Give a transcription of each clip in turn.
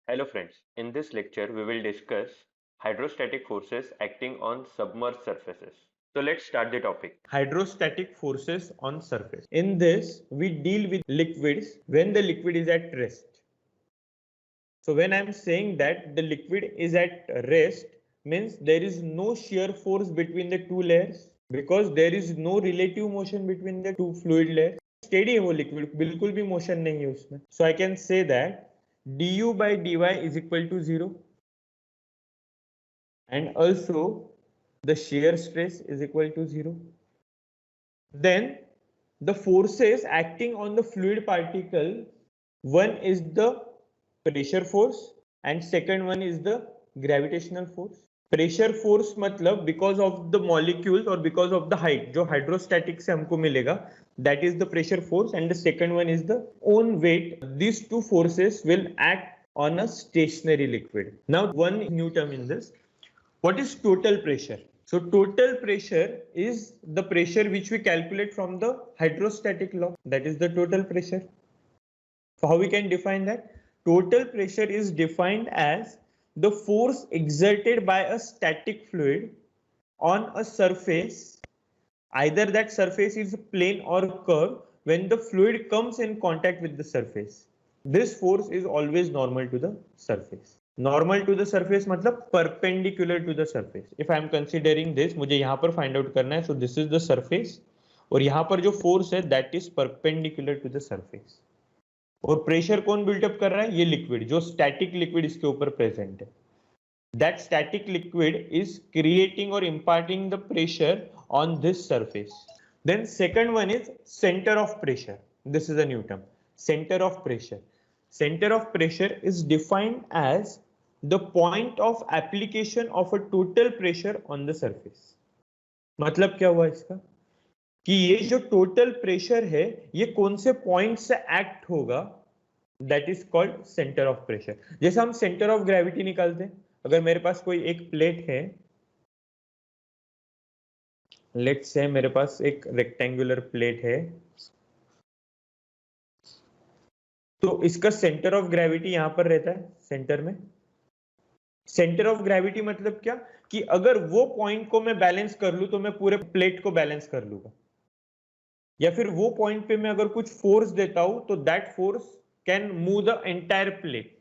Hello friends, in this lecture we will discuss hydrostatic forces acting on submerged surfaces. So let's start the topic. Hydrostatic forces on surface. In this, we deal with liquids when the liquid is at rest. So when I am saying that the liquid is at rest, means there is no shear force between the two layers because there is no relative motion between the two fluid layers. Steady है वो liquid, बिल्कुल भी motion नहीं है उसमें. So I can say that du by dy is equal to 0, and also the shear stress is equal to 0. Then the forces acting on the fluid particle, one is the pressure force and second one is the gravitational force. Pressure force मतलब because of the molecules और because of the height जो hydrostatic से हमको मिलेगा, that is the pressure force, and the second one is the own wait. This two forces will act on a stationary liquid. Now one new term in this, what is total pressure? So total pressure is the pressure which we calculate from the hydrostatic law, that is the total pressure. So how we can define that? Total pressure is defined as the force exerted by a static fluid on a surface, either that surface is plane or curve, when the fluid comes in contact with the surface. This force is always normal to the surface. Normal to the surface मतलब perpendicular to the surface. If I am considering this, मुझे यहाँ पर find out करना है, so this is the surface और यहाँ पर जो force है that is perpendicular to the surface. और प्रेशर कौन बिल्डअप कर रहा है? ये लिक्विड, जो स्टैटिक लिक्विड इसके ऊपर प्रेजेंट है. That static liquid is creating or imparting the pressure on this surface. Then second one is center of pressure. This is a new term, center of pressure. Center of pressure is defined as the point of application of a total pressure on the surface. मतलब क्या हुआ इसका कि ये जो total pressure है ये कौन से पॉइंट से एक्ट होगा, that is called centre of pressure. जैसे हम सेंटर ऑफ ग्रेविटी निकालते हैं, अगर मेरे पास कोई एक प्लेट है, लेट्स से मेरे पास एक रेक्टेंगुलर प्लेट है, तो इसका सेंटर ऑफ ग्रेविटी यहां पर रहता है सेंटर में. सेंटर ऑफ ग्रेविटी मतलब क्या कि अगर वो पॉइंट को मैं बैलेंस कर लूं तो मैं पूरे प्लेट को बैलेंस कर लूंगा, या फिर वो पॉइंट पे मैं अगर कुछ फोर्स देता हूं तो that force can move the entire plate.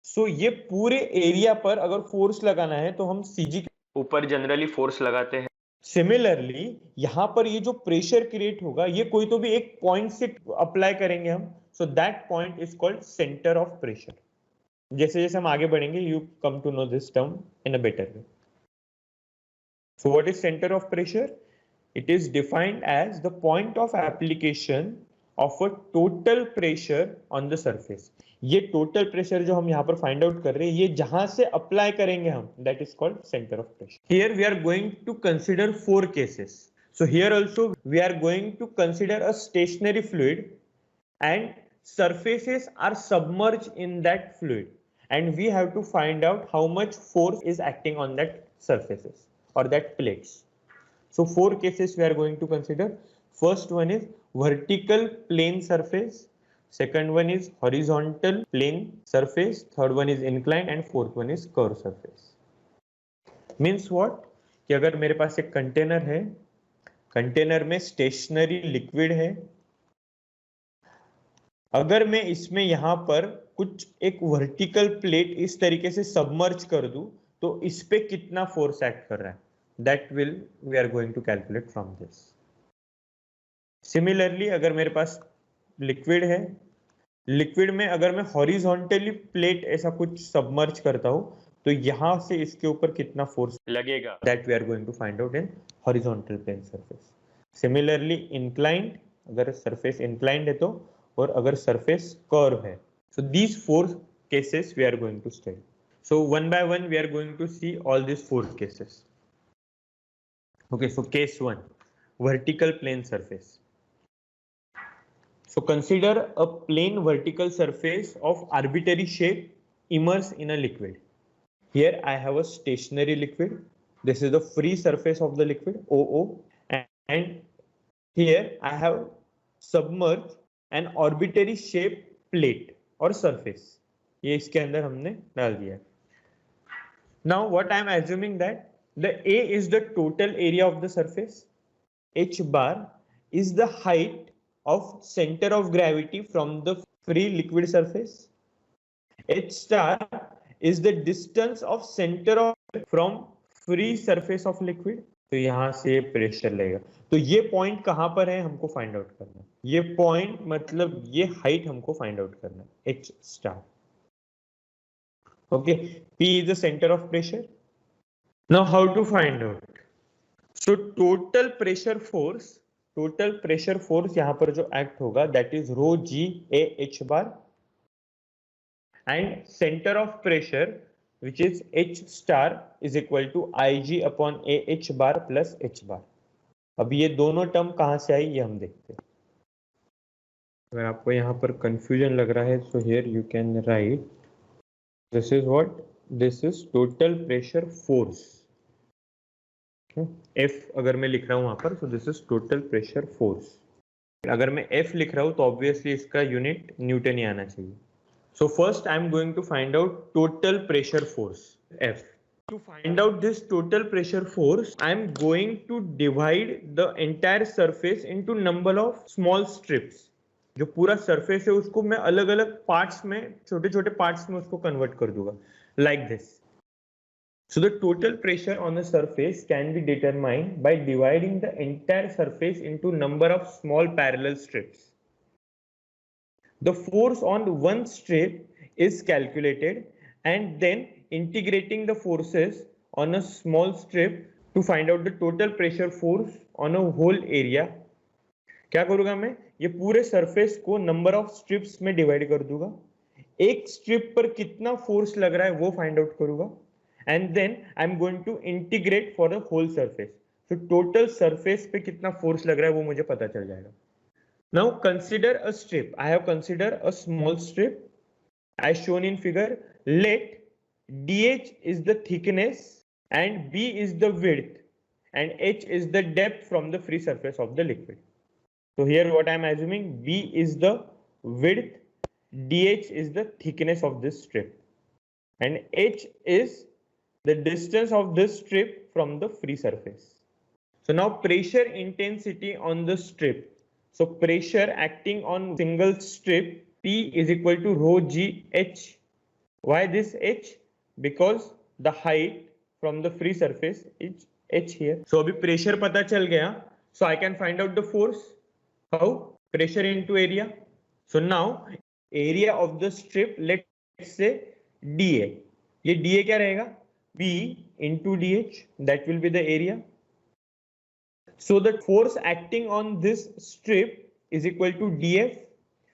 So ये पूरे एरिया पर अगर फोर्स लगाना है तो हम सीजी के ऊपर जनरली फोर्स लगाते हैं. सिमिलरली यहां पर ये जो प्रेशर क्रिएट होगा ये कोई तो भी एक पॉइंट से अप्लाई करेंगे हम, so that point is called centre of pressure. जैसे जैसे हम आगे बढ़ेंगे you come to know this term in a better way. So what is centre of pressure? It is defined as the point of application of a total pressure on the surface. ये total pressure जो हम यहाँ पर find out कर रहे हैं, ये जहां से apply करेंगे हम, that is called center of pressure. Here we are going to consider 4 cases. So here also we are going to consider a stationary fluid and surfaces are submerged in that fluid, and we have to find out how much force is acting on that surfaces or that plates. So 4 cases we are going to consider. First one is vertical plane surface, second one is horizontal plane surface, third one is inclined, and fourth one is curved surface. Means what? कि अगर मेरे पास एक container है, container में stationery liquid है, अगर मैं इसमें यहां पर कुछ एक वर्टिकल प्लेट इस तरीके से सबमर्ज कर दूं तो इस पे कितना फोर्स एक्ट कर रहा है, that will we are going to calculate from this. Similarly अगर मेरे पास लिक्विड है, लिक्विड में अगर मैं हॉरिजॉन्टली प्लेट ऐसा कुछ सबमर्ज करता हूं तो यहां से इसके ऊपर कितना फोर्स लगेगा, that we are going to find out in horizontal plane surface. Similarly inclined, अगर surface inclined है तो, और अगर surface curve है. So these 4 cases we are going to study. So one by one we are going to see all these 4 cases. Okay, so case 1, vertical plane surface. So consider a plane vertical surface of arbitrary shape immersed in a liquid. Here I have a stationary liquid. This is the free surface of the liquid, OO, and here I have submerged an arbitrary shape plate or surface. ये इसके अंदर हमने डाल दिया. Now what I am assuming that the A is the total area of the surface, h bar is the height of center of gravity from the free liquid surface, h star is the distance of center of from free surface of liquid. तो यहां से pressure लगेगा. तो ये point कहां पर है हमको फाइंड आउट करना है. ये पॉइंट मतलब ये हाइट हमको फाइंड आउट करना है, h star. Okay, P is the center of pressure. Now how to find out? So total pressure force यहाँ पर जो act होगा that is rho g a h bar and center of pressure which is h star is equal to ig upon a h bar plus h bar. अब ये दोनों term कहाँ से आई ये हम देखते हैं. अगर आपको यहाँ पर कंफ्यूजन लग रहा है so here you can write this is what this is total pressure force. F अगर मैं लिख रहा हूं वहां पर so this is total pressure force. अगर मैं F लिख रहा हूं तो obviously इसका यूनिट न्यूटन ही आना चाहिए. So first I am going to find out total pressure force F. To find out this total pressure force I am going to divide the entire surface into number of small strips. जो पूरा surface है उसको मैं अलग अलग parts में छोटे छोटे पार्ट्स में उसको कन्वर्ट कर दूंगा like this. So the total pressure on the surface can be determined by dividing the entire surface into number of small parallel strips. The force on one strip is calculated and then integrating the forces on a small strip to find out the total pressure force on a whole area. क्या करूंगा मैं ये पूरे surface को number of strips में divide कर दूंगा. एक स्ट्रिप पर कितना फोर्स लग रहा है वो फाइंड आउट करूंगा and then I'm going to integrate for the whole surface. So total surface पे कितना force लग रहा है वो मुझे पता चल जाएगा. Now consider a strip. I have considered a small strip as shown in figure. Let dh is the thickness and b is the width and h is the depth from the free surface of the liquid. So here what I am assuming b is the width, dh is the thickness of this strip and h is the distance of this strip from the free surface. So now pressure intensity on the strip. So pressure acting on single strip P is equal to rho g h. Why this h? Because the height from the free surface is h here. So अभी pressure पता चल गया. So I can find out the force. How? Pressure into area. So now area of the strip let's say dA. ये dA क्या रहेगा? B into dH, that will be the area. So the force acting on this strip is equal to dF.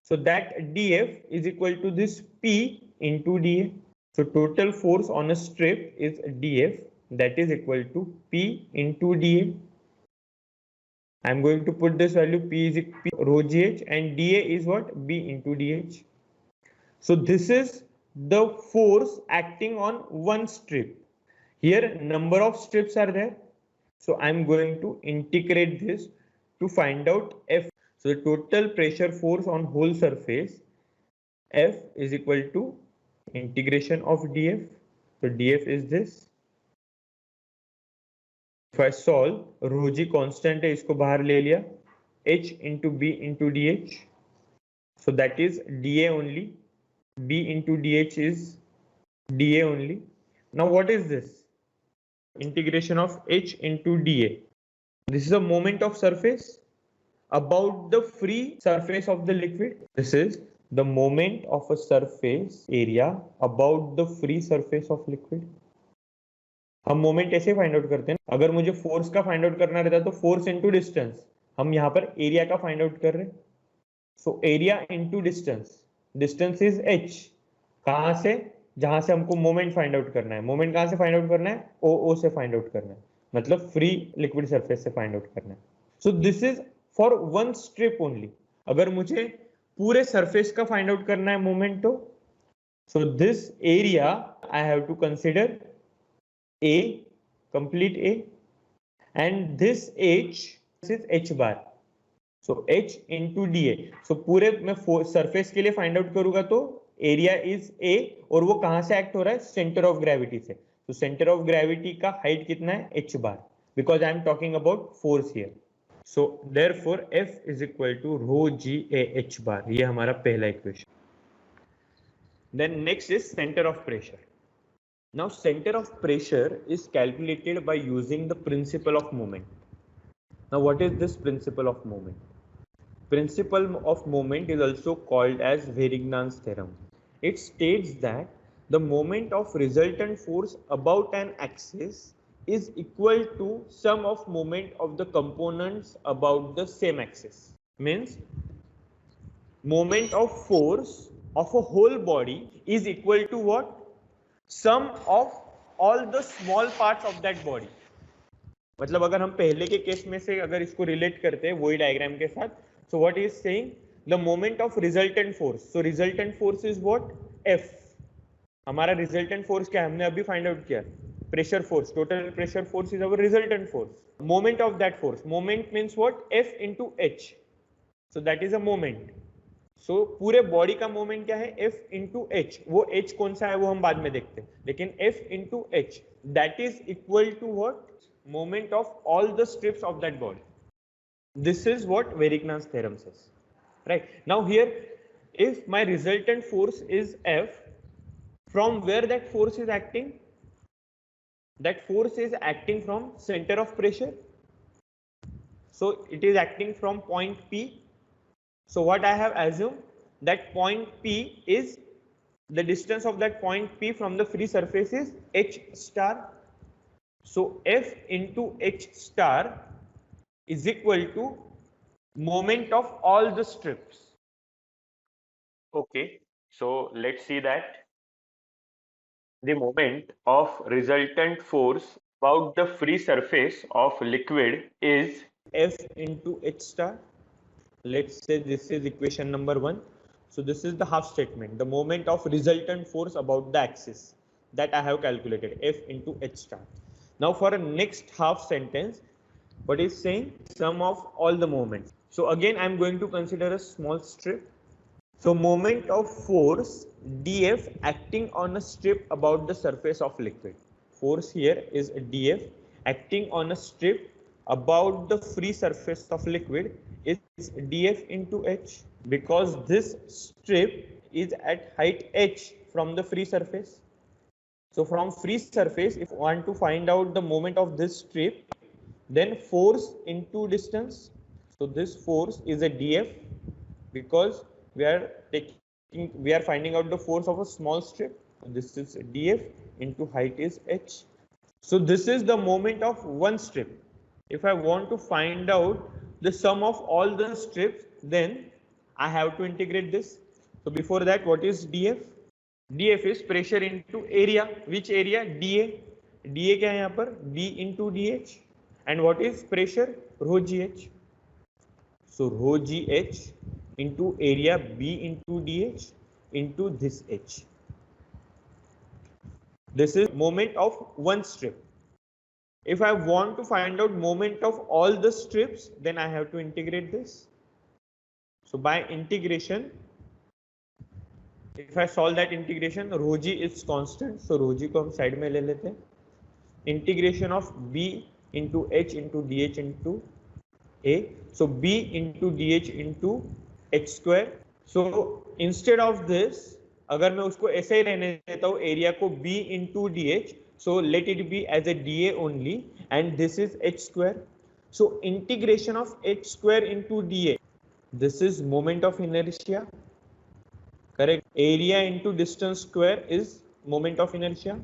So that dF is equal to this P into dA. So total force on a strip is dF, that is equal to P into dA. I am going to put this value P is equal to rho gh and dA is what? B into dH. So this is the force acting on one strip. Here number of strips are there. So I am going to integrate this to find out F. So the total pressure force on whole surface F is equal to integration of dF. So dF is this. If I solve, rho g constant है इसको बाहर ले लिया, h into b into dh. So that is dA only. B into dH is dA only. Now what is this? Integration of h into dA. This is a moment of surface about the free surface of the liquid. This is the moment of a surface area about the free surface of liquid. हम moment ऐसे find out करते हैं. अगर मुझे force का find out करना रहता तो फोर्स इनटू डिस्टेंस. हम यहाँ पर एरिया का फाइंड आउट कर रहे हैं. So area into distance. Distance is h. कहां से? जहां से हमको मोमेंट फाइंड आउट करना है. मोमेंट कहां से फाइंड आउट करना है? ओ से फाइंड आउट करना है, मतलब फ्री लिक्विड सरफेस से फाइंड आउट करना है. So this is for one strip only. अगर मुझे पूरे सरफेस का फाइंड आउट करना है मोमेंट तो so this area I have to consider A, complete A, and this H is H bar. So H into dA. So पूरे मैं surface के लिए फाइंड आउट करूंगा तो एरिया इज ए, और वो कहां से एक्ट हो रहा है, सेंटर ऑफ ग्रेविटी से। तो सेंटर ऑफ ग्रेविटी का हाइट कितना है, h bar, because I am talking about force here. So therefore F is equal to rho g A h bar, ये हमारा पहला equation. Then next is centre of pressure. Now centre of pressure is calculated by using the principle of moment. Now what is this principle of moment? Principle of moment is also called as Varignan's theorem. It states that the moment of resultant force about an axis is equal to sum of moment of the components about the same axis. Means moment of force of a whole body is equal to what? Sum of all the small parts of that body. मतलब अगर हम पहले के case में से अगर इसको relate करते हैं वही डायग्राम के साथ, so what is saying, the moment of resultant force, so resultant force is what, F. हमारा रिजल्टेंट फोर्स क्या है, हमने अभी फाइंड आउट किया, pressure force, total pressure force is our resultant force. Moment of that force, moment means what, F into h, so that is a moment. So पूरे body का moment क्या है, F into h. वो h कौन सा है वो हम बाद में देखते हैं, लेकिन F into H that is equal to what, moment of all the strips of that body. This is what Varignan's theorem says, right? Now here, if my resultant force is F, from where that force is acting, that force is acting from center of pressure, so it is acting from point P. So what I have assumed, that point P is, the distance of that point P from the free surface is h star. So F into h star is equal to moment of all the strips. Okay, so let's see that the moment of resultant force about the free surface of liquid is F into h star. Let's say this is equation number 1. So this is the half statement, the moment of resultant force about the axis that I have calculated, F into h star. Now for a next half sentence, what is saying, sum of all the moments. So again I am going to consider a small strip. So moment of force df acting on a strip about the surface of liquid. Force here is df acting on a strip about the free surface of liquid is df into h, because this strip is at height h from the free surface. So from free surface, if you want to find out the moment of this strip, then force into distance. So this force is a df, because we are finding out the force of a small strip. So this is df into height is h. So this is the moment of one strip. If I want to find out the sum of all the strips, then I have to integrate this. So before that, what is df? df is pressure into area. Which area? dA. dA क्या है यहाँ पर? b into dh. And what is pressure? rho gh. So rho gh into area b into dh into this h. This is moment of one strip. If I want to find out moment of all the strips, then I have to integrate this. So by integration, if I solve that integration, rho g is constant, so rho g को हम side में ले लेते हैं. Integration of b into h into dh into a, so b into dh into h square. So instead of this, अगर मैं उसको ऐसे ही रहने देता हूँ एरिया को b into dh, so let it be as a dA only, and this is h square. So integration of h square into dA, this is moment of inertia. Correct. Area into distance square is moment of inertia.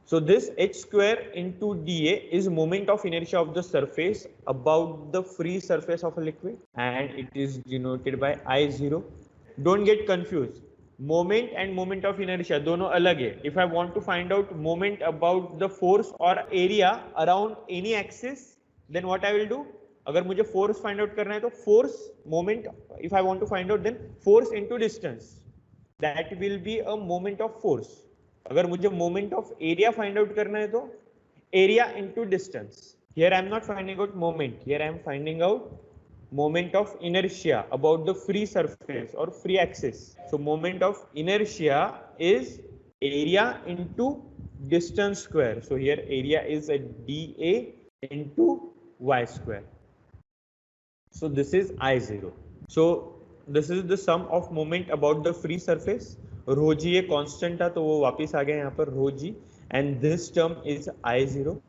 So this h square into dA is moment of inertia of the surface about the free surface of a liquid, and it is denoted by I0. Don't get confused. Moment and moment of inertia दोनों अलग है. If I want to find out moment about the force or area around any axis, then what I will do? अगर मुझे force find out करना है तो force moment, if I want to find out, then force into distance, that will be a moment of force. अगर मुझे moment of area find out करना है तो area into distance. Here I am not finding out moment, here I am finding out moment of inertia about the free surface or free axis. So moment of inertia is area into distance square. So here area is a dA into y square. So this is I0. So this is the sum of moment about the free surface. Rho g ये constant था तो वो वापस आ गया यहाँ पर rho g, and this term is I0.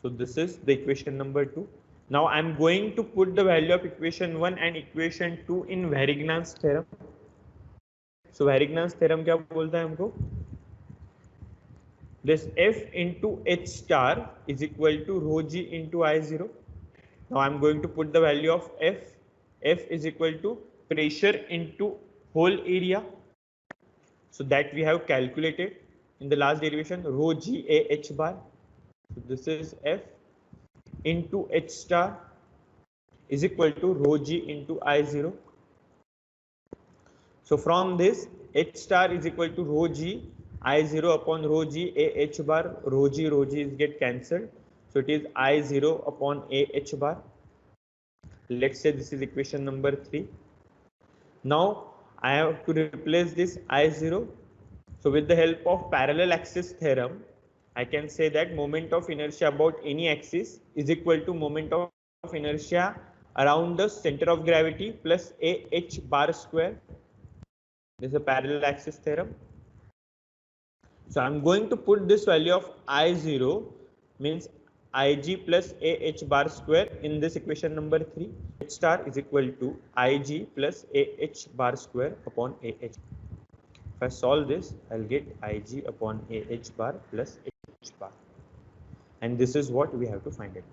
So this is the equation number 2. Now I am going to put the value of equation 1 and equation 2 in Varignan's theorem. So Varignan's theorem क्या बोलता है हमको? This F into H star is equal to rho g into I0. Now I am going to put the value of F. F is equal to pressure into whole area. So that we have calculated in the last derivation, rho g A H bar. So this is F into H star is equal to rho g into I0. So from this, H star is equal to rho g I0 upon rho g A H bar. Rho g is get cancelled. So it is I0 upon A H bar. Let's say this is equation number 3. Now I have to replace this I0. So with the help of parallel axis theorem, I can say that moment of inertia about any axis is equal to moment of inertia around the center of gravity plus AH bar square. This is a parallel axis theorem. So I'm going to put this value of I0 means Ig plus AH bar square in this equation number 3. H star is equal to Ig plus AH bar square upon AH. If I solve this, I'll get Ig upon AH bar plus H bar. And this is what we have to find it.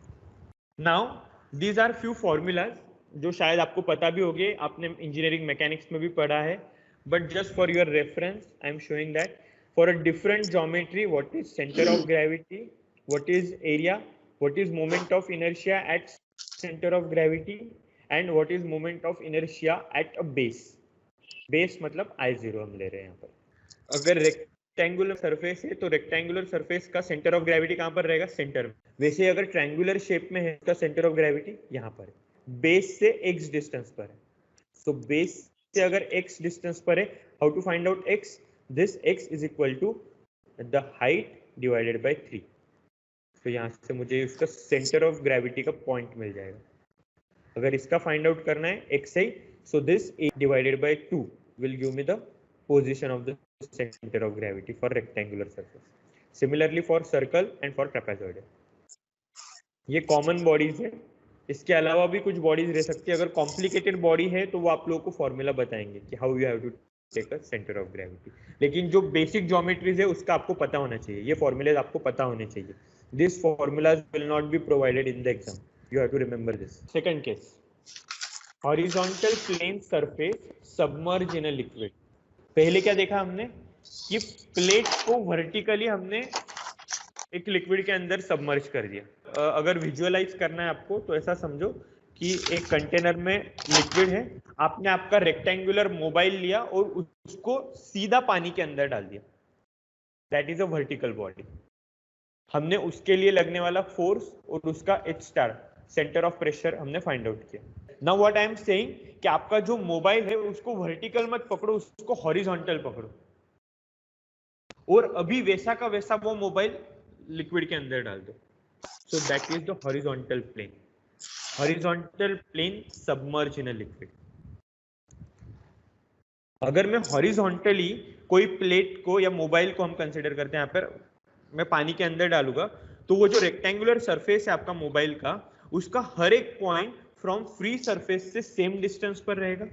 Now, these are few formulas जो शायद आपको पता भी होंगे, आपने engineering mechanics में भी पढ़ा है, but just for your reference, I am showing that for a different geometry, what is center of gravity, what is area, what is moment of inertia at center of gravity, and what is moment of inertia at a base. Base मतलब I0 हम ले रहे हैं यहाँ पर. अगर rectangular surface है तो रेक्टेंगुलर सरफेस का सेंटर ऑफ ग्रेविटी कहाँ पर रहेगा? सेंटर में. वैसे अगर ट्रायंगुलर शेप में है तो सेंटर ऑफ ग्रेविटी यहाँ पर है, बेस से x डिस्टेंस पर है. सो बेस से अगर x डिस्टेंस पर है, how to find out x? This x is equal to the height divided by 3. तो यहाँ से मुझे उसका सेंटर ऑफ ग्रेविटी का पॉइंट मिल जाएगा. अगर इसका फाइंड आउट करना है xi, so this a divided by 2 will give me the position of the center of gravity for rectangular surface. Similarly for circle and for trapezoid. ये common bodies है. इसके अलावा भी कुछ बॉडीज रह सकती है. अगर कॉम्प्लिकेटेड बॉडी है तो वो आप लोगों को फॉर्मूला बताएंगे कि how you have to take a centre of gravity. लेकिन जो बेसिक ज्योमेट्रीज है उसका आपको पता होना चाहिए. ये फॉर्मूलाज आपको पता होने चाहिए. This formulas will not be provided in the exam. You have to remember this. Second case, horizontal plane surface submerged in a liquid. पहले क्या देखा हमने कि प्लेट को वर्टिकली हमने एक लिक्विड के अंदर सबमर्ज कर दिया. अगर विजुअलाइज करना है आपको तो ऐसा समझो कि एक कंटेनर में लिक्विड है, आपने आपका रेक्टेंगुलर मोबाइल लिया और उसको सीधा पानी के अंदर डाल दिया. That is a vertical body. हमने उसके लिए लगने वाला फोर्स और उसका H star centre of pressure हमने फाइंड आउट किया. Now what I am saying कि आपका जो मोबाइल है उसको वर्टिकल मत पकड़ो, उसको हॉरिजॉन्टल पकड़ो और अभी वैसा का वैसा वो मोबाइल लिक्विड के अंदर डाल दो. So that is the horizontal plane. Horizontal plane submerge in a liquid. अगर मैं हॉरिजॉन्टली कोई प्लेट को या मोबाइल को हम कंसिडर करते हैं, यहाँ पर मैं पानी के अंदर डालूगा तो वो जो रेक्टेंगुलर सरफेस है आपका मोबाइल का, उसका हर एक पॉइंट फ्रॉम फ्री सरफेस से सेम डिस्टेंस पर रहेगा.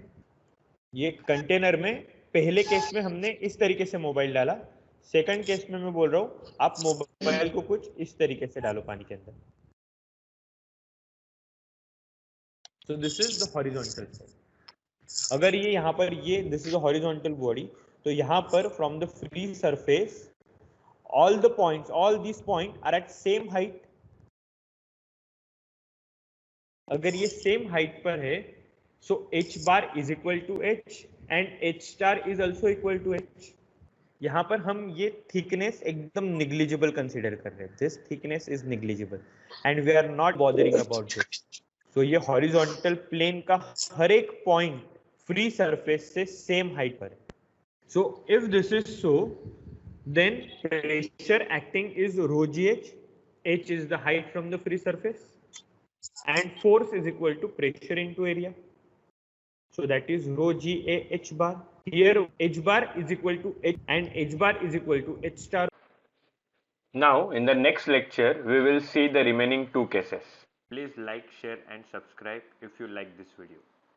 ये कंटेनर में पहले केस में हमने इस तरीके से मोबाइल डाला. सेकंड केस में मैं बोल रहा हूं आप मोबाइल को कुछ इस तरीके से डालो पानी के अंदर. So this is the horizontal side. अगर ये यहाँ पर ये this is a horizontal body, तो यहाँ पर from the free surface all the points, all these points are at same height. अगर ये सेम हाइट पर है so h bar is equal to h and h star is also equal to h. यहाँ पर हम ये thickness एकदम negligible consider कर रहे हैं. This thickness is negligible and we are not bothering about this. तो ये हॉरिजॉन्टल प्लेन का हर एक पॉइंट फ्री सरफेस से सेम हाइट पर है. So if this is so, then pressure acting is rho gh. H is the height from the free surface, and force is equal to pressure into area. So that is rho g a h bar. Here h bar is equal to h, and h bar is equal to h star. Now, in the next lecture, we will see the remaining two cases. Please like, share and subscribe if you like this video.